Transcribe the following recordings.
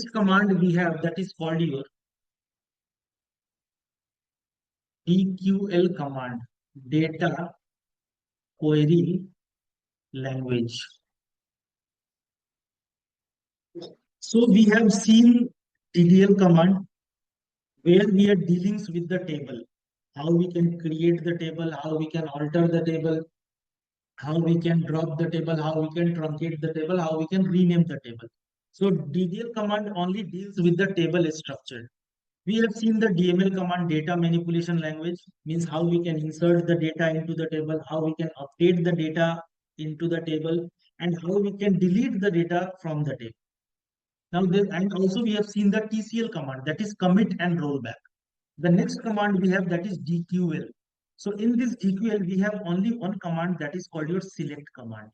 next command we have that is called your DQL command, data query language. So we have seen DDL command where we are dealing with the table, how we can create the table, how we can alter the table, how we can drop the table, how we can truncate the table, how we can rename the table. So DDL command only deals with the table structure. We have seen the DML command, data manipulation language, means how we can insert the data into the table, how we can update the data into the table, and how we can delete the data from the table. Now, and also we have seen the TCL command, that is commit and rollback. The next command we have that is DQL. So in this DQL, we have only one command that is called your select command.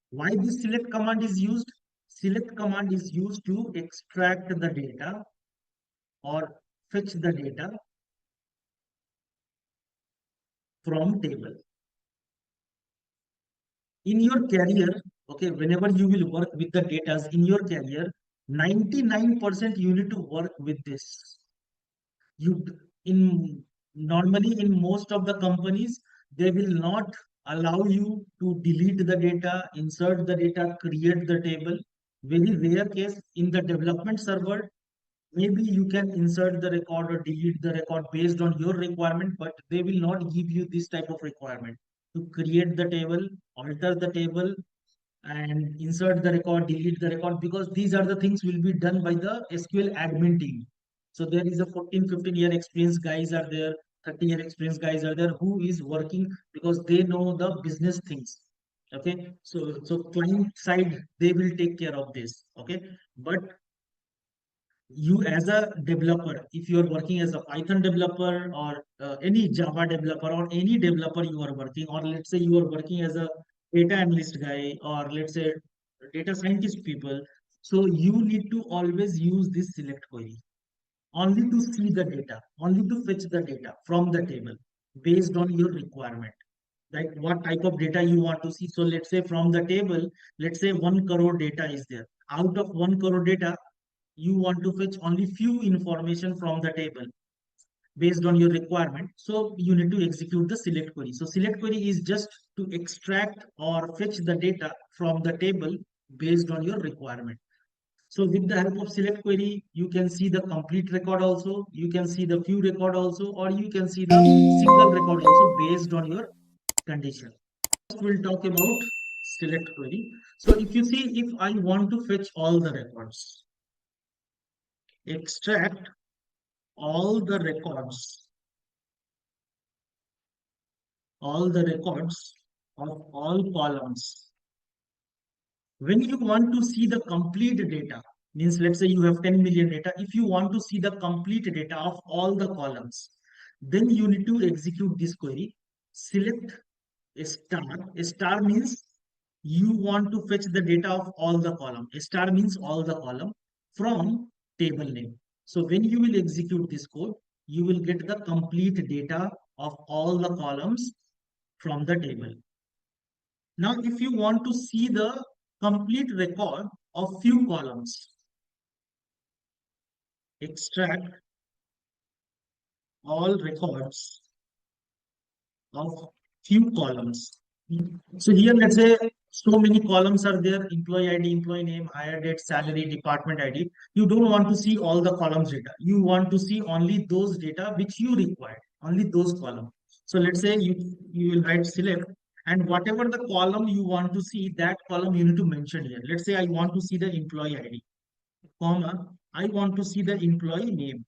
Why this select command is used? Select command is used to extract the data or fetch the data from table. In your career, okay, whenever you will work with the data in your career, 99% you need to work with this. You in normally in most of the companies, they will not allow you to delete the data, insert the data, create the table. Very rare case in the development server, maybe you can insert the record or delete the record based on your requirement, but they will not give you this type of requirement to create the table, alter the table, and insert the record, delete the record, because these are the things will be done by the SQL admin team. So there is a 14, 15-year experience guys are there, 30-year experience guys are there who is working because they know the business things. Okay, so client side they will take care of this. Okay, but you as a developer, if you are working as a Python developer or any Java developer or any developer you are working, or let's say you are working as a data analyst guy, or let's say data scientist people, so you need to always use this select query only to see the data, only to fetch the data from the table based on your requirement. Like what type of data you want to see. So let's say from the table, let's say 1 crore data is there. Out of 1 crore data, you want to fetch only few information from the table based on your requirement. So you need to execute the select query. So select query is just to extract or fetch the data from the table based on your requirement. So with the help of select query, you can see the complete record also, you can see the few record also, or you can see the single record also based on your condition. First, we'll talk about select query. So if you see, if I want to fetch all the records, extract all the records of all columns. When you want to see the complete data, means let's say you have 10 million data, if you want to see the complete data of all the columns, then you need to execute this query, select a star. A star means you want to fetch the data of all the column. A star means all the column from table name. So when you will execute this code, you will get the complete data of all the columns from the table. Now, if you want to see the complete record of few columns, extract all records of few columns. So here, let's say so many columns are there: employee ID, employee name, hire date, salary, department ID. You don't want to see all the columns data. You want to see only those data which you require, only those columns. So let's say you will write select, and whatever the column you want to see, that column you need to mention here. Let's say I want to see the employee ID, comma, I want to see the employee name,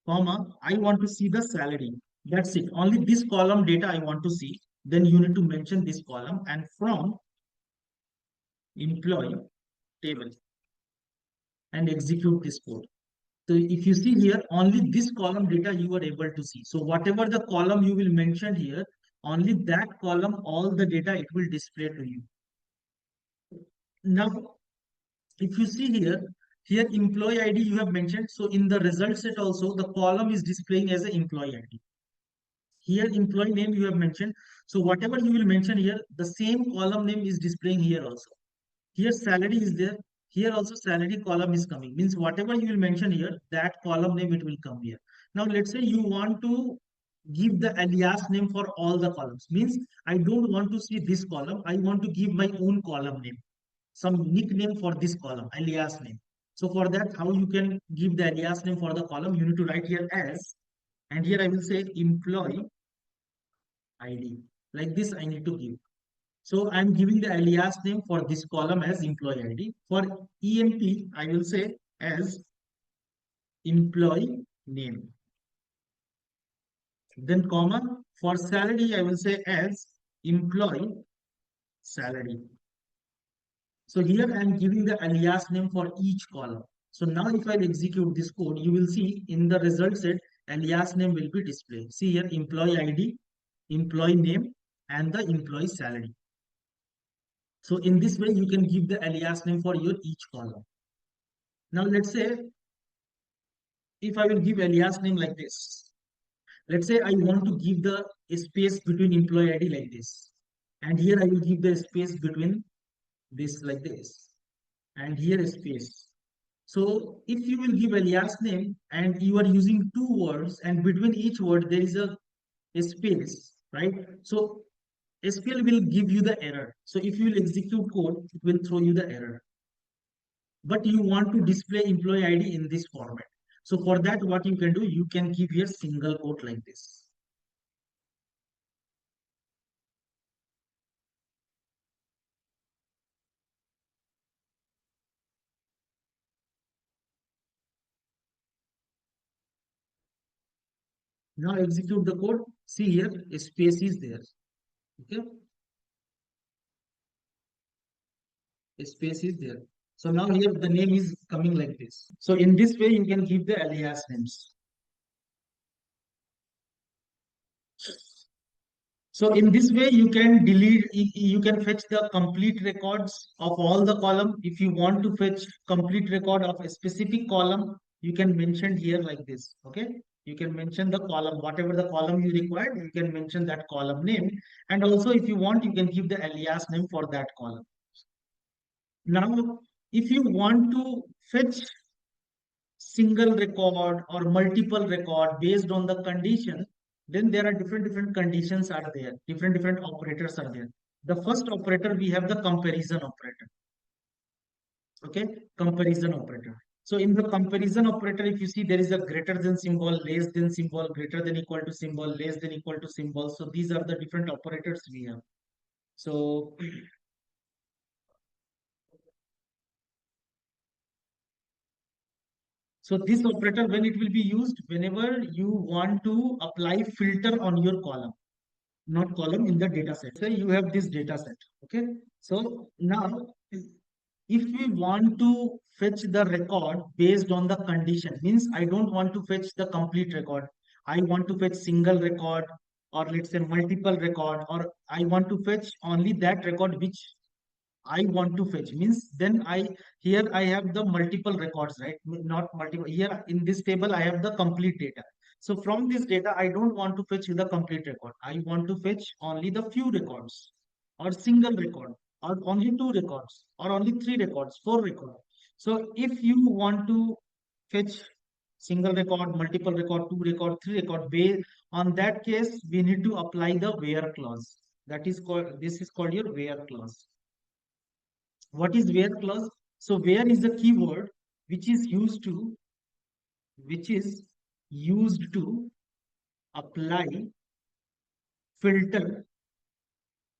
comma, I want to see the salary. That's it. Only this column data I want to see. Then you need to mention this column, and from employee table and execute this code. So if you see here, only this column data you are able to see. So whatever the column you will mention here, only that column, all the data it will display to you. Now, if you see here, here employee ID you have mentioned. So in the result set also, the column is displaying as an employee ID. Here employee name you have mentioned. So whatever you will mention here, the same column name is displaying here also. Here salary is there. here also salary column is coming. Means whatever you will mention here, that column name it will come here. Now let's say you want to give the alias name for all the columns. Means I don't want to see this column. I want to give my own column name, some nickname for this column, alias name. So for that, how you can give the alias name for the column? You need to write here as, and here I will say employee ID. Like this, I need to give. So I'm giving the alias name for this column as employee ID. For EMP, I will say as employee name. Then comma, for salary, I will say as employee salary. So here I am giving the alias name for each column. So now if I execute this code, you will see in the result set, alias name will be displayed. See here, employee ID, employee name, and the employee salary. So in this way, you can give the alias name for your each column. Now let's say if I will give alias name like this, let's say I want to give the space between employee ID like this. And here I will give the space between this like this. And here is space. So if you will give alias name and you are using two words and between each word there is a space, right? So SQL will give you the error. So if you will execute code, it will throw you the error. But you want to display employee ID in this format. So for that, what you can do, you can give here single quote like this. Now execute the code. See here, a space is there. Okay, a space is there. So now here the name is coming like this. So in this way, you can give the alias names. So in this way, you can delete, you can fetch the complete records of all the column. If you want to fetch complete record of a specific column, you can mention here like this. Okay. You can mention the column, whatever the column you require, you can mention that column name. And also if you want, you can give the alias name for that column. Now, if you want to fetch single record or multiple record based on the condition, then there are different conditions are there, different operators are there. The first operator, we have the comparison operator. Okay, comparison operator. So in the comparison operator, if you see there is a greater than symbol, less than symbol, greater than equal to symbol, less than equal to symbol. So these are the different operators we have. So so this operator, when it will be used, whenever you want to apply filter on your column, not column in the data set. So you have this data set. Okay. So now if we want to fetch the record based on the condition, means I don't want to fetch the complete record. I want to fetch single record or let's say multiple record, or I want to fetch only that record which I want to fetch. Means then here I have the multiple records, right? Not multiple. Here in this table I have the complete data. So from this data I don't want to fetch the complete record. I want to fetch only the few records or single record or only two records or only three records, four records. So if you want to fetch single record, multiple record, two record, three record, based on that case we need to apply the where clause. That is called, this is called your where clause. What is where clause? So where is the keyword which is used to apply filter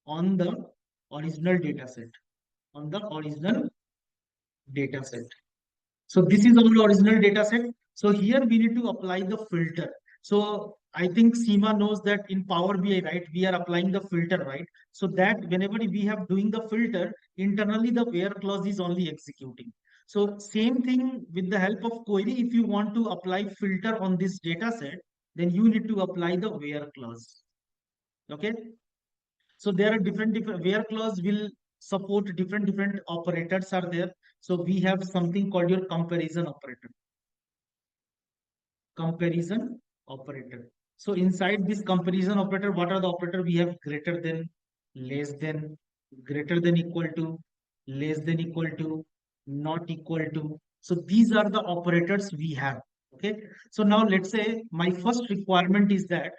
on the original data set. On the original data set. So this is our original data set. So here we need to apply the filter. So I think Seema knows that in Power BI, right, we are applying the filter, right? So that whenever we have doing the filter, internally the where clause is only executing. So same thing with the help of query, if you want to apply filter on this data set, then you need to apply the where clause. Okay. So there are different where clause will support different operators are there. So we have something called your comparison operator. Comparison operator. So inside this comparison operator, what are the operator? We have greater than, less than, greater than equal to, less than equal to, not equal to. So these are the operators we have. Okay. So now let's say my first requirement is that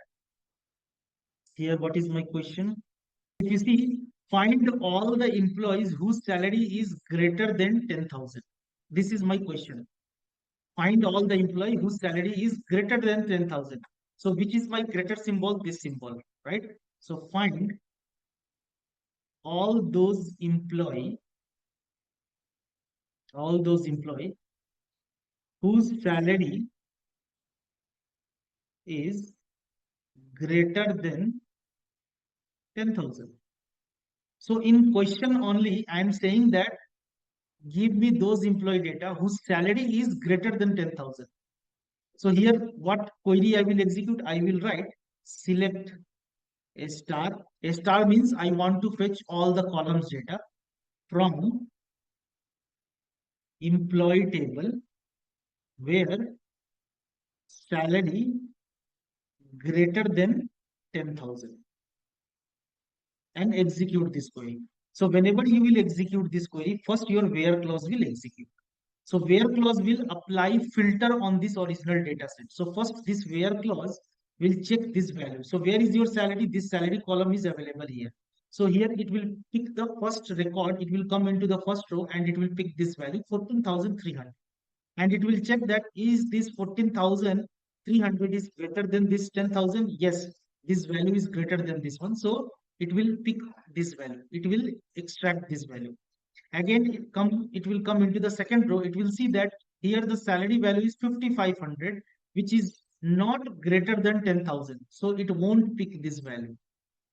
here, what is my question? If you see, find all the employees whose salary is greater than 10,000. This is my question. Find all the employee whose salary is greater than 10,000. So which is my greater symbol? This symbol, right? So find all those employee whose salary is greater than 10,000. So in question only, I am saying that give me those employee data whose salary is greater than 10,000. So here, what query I will execute? I will write select a star. A star means I want to fetch all the columns data from employee table where salary greater than 10,000 and execute this query. So whenever you will execute this query, first your where clause will execute. So where clause will apply filter on this original data set. So first this where clause will check this value. So where is your salary? This salary column is available here. So here it will pick the first record. It will come into the first row and it will pick this value 14,300. And it will check that is this 14,300 is greater than this 10,000. Yes, this value is greater than this one. So it will pick this value. It will extract this value. Again, it will come into the second row. It will see that here the salary value is 5,500, which is not greater than 10,000. So it won't pick this value.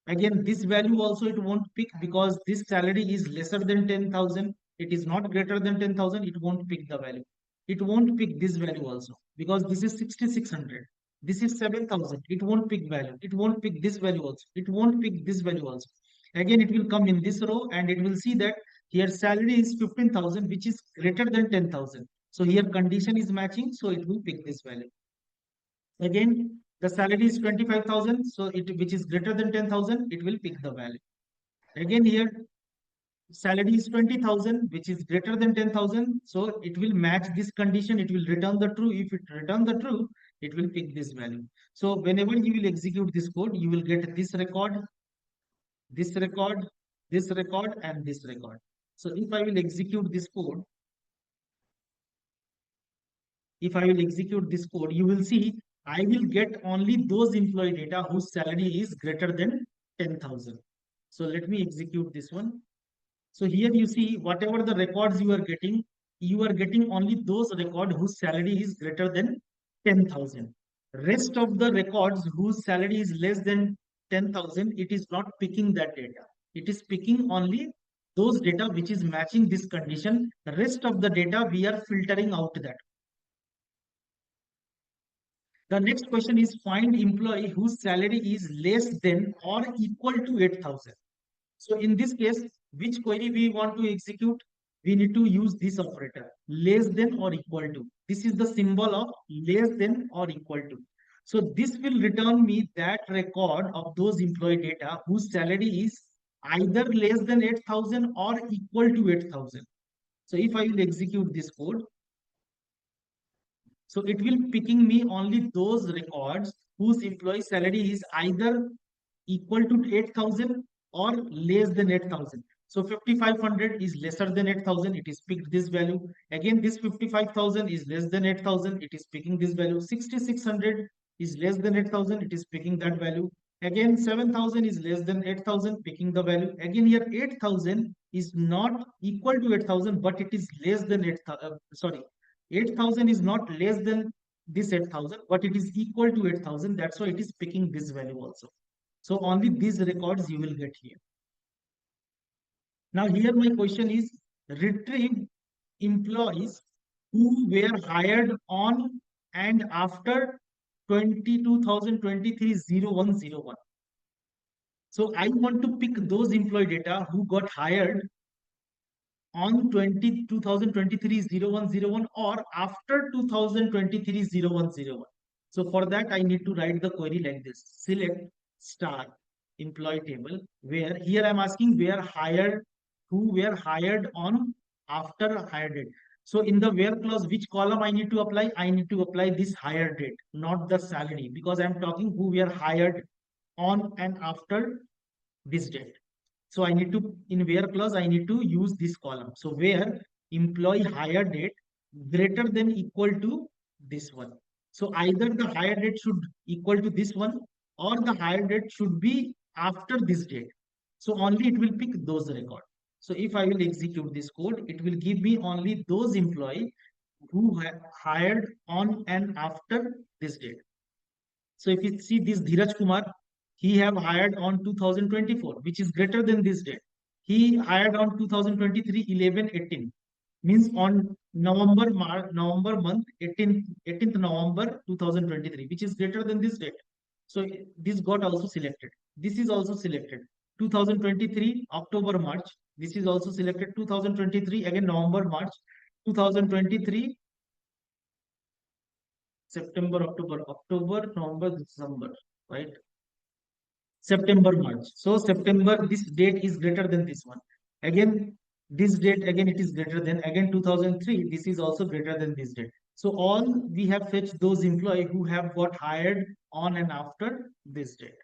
Again, this value also it won't pick because this salary is lesser than 10,000. It is not greater than 10,000. It won't pick the value. It won't pick this value also because this is 6,600. This is 7,000. It won't pick value. It won't pick this value also. It won't pick this value also. Again, it will come in this row and it will see that here salary is 15,000, which is greater than 10,000. So here condition is matching. So it will pick this value. Again, the salary is 25,000, so it which is greater than 10,000, it will pick the value. Again, here salary is 20,000, which is greater than 10,000, so it will match this condition. It will return the true. If it return the true, it will pick this value. So whenever you will execute this code, you will get this record, this record, this record, and this record. So if I will execute this code, you will see I will get only those employee data whose salary is greater than 10,000. So let me execute this one. So here you see whatever the records you are getting only those records whose salary is greater than 10,000. Rest of the records whose salary is less than 10,000, it is not picking that data. It is picking only those data which is matching this condition. The rest of the data we are filtering out that. The next question is find employee whose salary is less than or equal to 8,000. So in this case, which query we want to execute? We need to use this operator, less than or equal to. This is the symbol of less than or equal to. So this will return me that record of those employee data whose salary is either less than 8,000 or equal to 8,000. So if I will execute this code, so it will picking me only those records whose employee salary is either equal to 8,000 or less than 8,000. So 5,500 is lesser than 8,000. It is picked this value. Again, this 55,000 is less than 8,000. It is picking this value. 6,600 is less than 8,000. It is picking that value. Again, 7,000 is less than 8,000, picking the value. Again, here 8,000 is not equal to 8,000, but it is less than 8,000. Sorry, 8,000 is not less than this 8,000, but it is equal to 8,000. That's why it is picking this value also. So only these records you will get here. Now here my question is retrieve employees who were hired on and after 2023-0101. So I want to pick those employee data who got hired on 2023-0101 or after 2023-0101. So for that, I need to write the query like this. Select star employee table where here I'm asking where hired, who were hired on after hire date. So in the where clause, which column I need to apply? I need to apply this hire date, not the salary, because I'm talking who were hired on and after this date. So I need to, in where clause, I need to use this column. So where employee hire date greater than equal to this one. So either the hire date should equal to this one, or the hire date should be after this date. So only it will pick those record. So if I will execute this code, it will give me only those employee who hired on and after this date. So if you see this Dheeraj Kumar, he have hired on 2024, which is greater than this date. He hired on 2023, 11/18, means on November month, 18th November 2023, which is greater than this date. So this got also selected. This is also selected. 2023, October, March. This is also selected. 2023, again November, March. 2023, September, October, November, December, right? September, March. So September, this date is greater than this one. Again, this date, again, it is greater than, again, 2003, this is also greater than this date. So all we have fetched those employee who have got hired on and after this date.